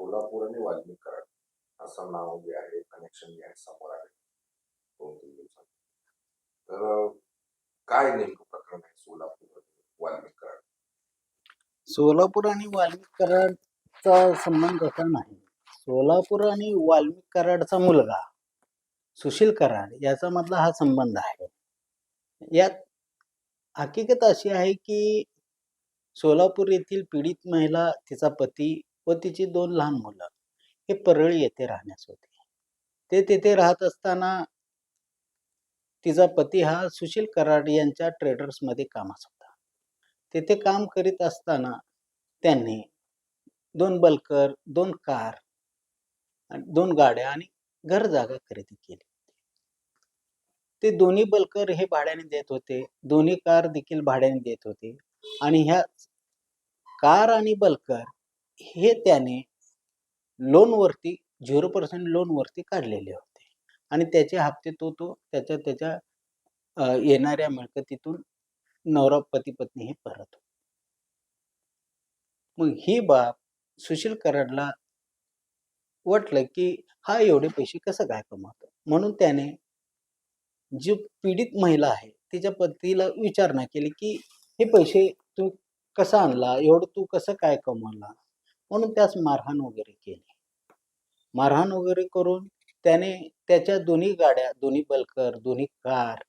सोलापूर आणि वाल्मिक कराड असं नाव जे आहे, कनेक्शन जे आहे समोर आले 2-3 दिवसात. तर काय नेमकं प्रकरण आहे सोलापूर आणि वाल्मिक कराड? सोलापूर आणि वाल्मिक कराडचा संबंध असा नाही. सोलापूर आणि वाल्मिक कराडचा मुलगा सुशील कराड याचा मधला हा संबंध आहे. यात हकीकत अशी आहे की सोलापूर येथील पीडित महिला, तिचा पती व तिची 2 लहान मुलं हे परळी येथे राहण्यास होते. ते तेथे राहत असताना तिचा पती हा सुशील कराड यांच्या ट्रेडर्समध्ये कामास होता. तेथे काम करीत असताना त्यांनी 2 बल्कर, 2 कार, 2 गाड्या आणि घर जागा खरेदी केली. ते दोन्ही बल्कर हे भाड्याने देत होते, दोन्ही कार देखील भाड्याने देत होते आणि ह्या कार आणि बल्कर हे त्याने लोनवरती 0% लोनवरती काढलेले होते आणि त्याचे हप्ते तो त्याच्या येणाऱ्या मिळकतीतून नवरा पती-पत्नी हे भरत होते. मग ही बाब सुशील कराडला वाटलं की हा एवढे पैसे कसं काय कमवतो, म्हणून त्याने जी पीडित महिला आहे तिच्या पतीला विचारणा केली की हे पैसे तू कसा आणला, एवढं तू कसं काय कमवला, म्हणून त्यास मारहाण वगैरे केली. मारहाण वगैरे करून त्याने त्याच्या दोन्ही गाड्या, दोन्ही बल्कर, दोन्ही कार,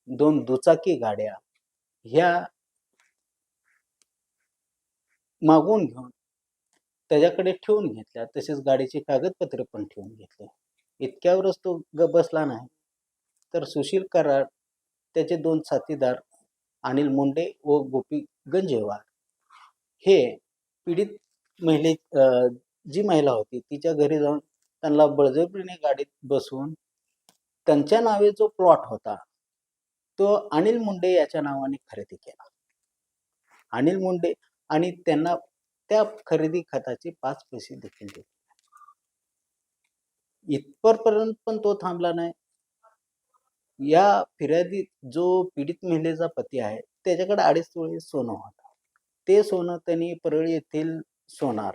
2 दुचाकी गाड्या ह्या मागवून घेऊन त्याच्याकडे ठेवून घेतल्या. तसेच गाडीची कागदपत्रे पण ठेवून घेतली. इतक्यावरच तो गप्प बसला नाही, तर सुशील कराड, त्याचे 2 साथीदार अनिल मुंडे व गोपी गंजेवार हे पीडित जी महिला होती तिच्या घरी जाऊन त्यांना बळजबरीने गाडीत बसवून त्यांच्या नावे जो प्लॉट होता तो अनिल मुंडे याच्या नावाने खरेदी केला. अनिल मुंडे आणि त्यांना त्या खरेदी खताचे 5 पैसे देखील दिले. इथपर्यंत पण तो थांबला नाही. या फिर्यादीत जो पीडित महिलेचा पती आहे त्याच्याकडे 2.5 तोळे सोनं होतं. ते सोनं त्यांनी परळी येथील सोनार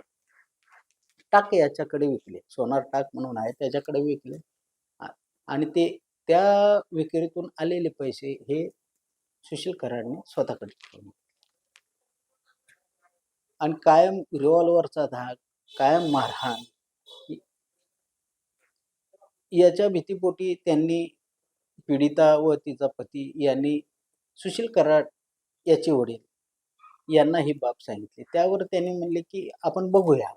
टाक याच्याकडे विकले. सोनार टाक म्हणून आहे त्याच्याकडे विकले आणि त्या विक्रीतून आलेले पैसे हे सुशील कराडने स्वतःकडे ठेवले आणि कायम रिव्हॉल्वरचा धाक, कायम मारहाण याच्या भीतीपोटी त्यांनी पीडिता व तिचा पती यांनी सुशील कराड याचे वडील यांना ही बाब सांगितली. त्यावर त्यांनी म्हणले की आपण बघूया.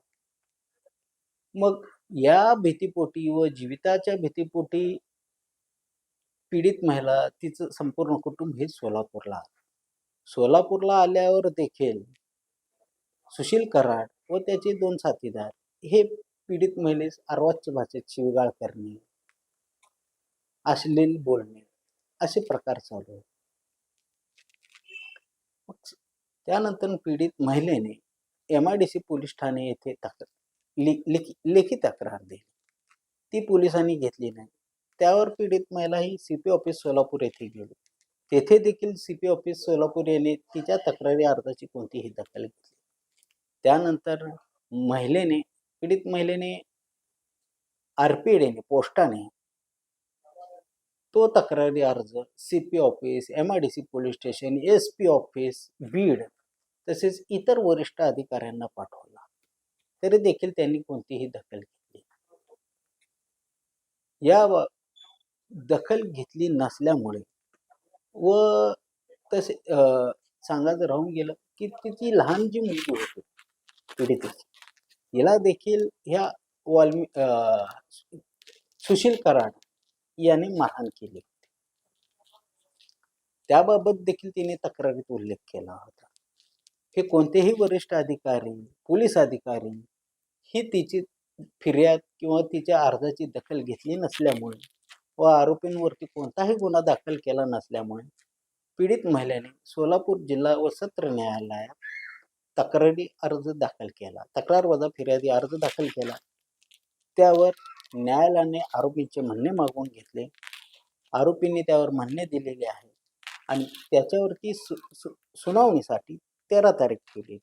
मग या भीतीपोटी व जीविताच्या भीतीपोटी पीडित महिला, तिचं संपूर्ण कुटुंब हे सोलापूरला आल्यावर देखील सुशील कराड व त्याचे 2 साथीदार हे पीडित महिलेस अर्वाच्य भाषेत शिवीगाळ करणे, अश्लील बोलणे असे प्रकार चालू आहेत. त्यानंतर पीडित महिलेने MIDC पोलीस ठाणे येथे लेखी तक्रार दिली. ती पोलिसांनी घेतली नाही. त्यावर पीडित महिला ही CP ऑफिस सोलापूर येथे गेली. तेथे देखील CP ऑफिस सोलापूर यांनी तिच्या तक्रारी अर्जाची कोणतीही दखल घेतली. त्यानंतर पीडित महिलेने RPDने पोस्टाने तो तक्रारी अर्ज CP office, MIDC police station, SP office Beed तसेच इतर वरिष्ठ अधिकाऱ्यांना पाठवला. तरी देखील त्यांनी कोणतीही दखल घेतली. या दखल घेतली नसल्यामुळे व तसे सांगायचं राहून गेलं की तिची लहान जी मुलगी होती पीडितेची, हिला देखील ह्या सुशील कराड याने मारहाण केली. त्याबाबत देखील तिने तक्रारीत उल्लेख केला होता. हे कोणतेही वरिष्ठ अधिकारी, पोलीस अधिकारी ही तिची फिर्याद किंवा तिच्या अर्जाची दखल घेतली नसल्यामुळे व आरोपींवरती कोणताही गुन्हा दाखल केला नसल्यामुळे पीडित महिलेने सोलापूर जिल्हा व सत्र न्यायालयात तक्रारी अर्ज दाखल केला. तक्रार वजा फिर्यादी अर्ज दाखल केला. त्यावर न्यायालयाने आरोपींचे म्हणणे मागवून घेतले. आरोपींनी त्यावर म्हणणे दिलेले आहे आणि त्याच्यावरती सुनावणीसाठी 13 तारीख ठेवली.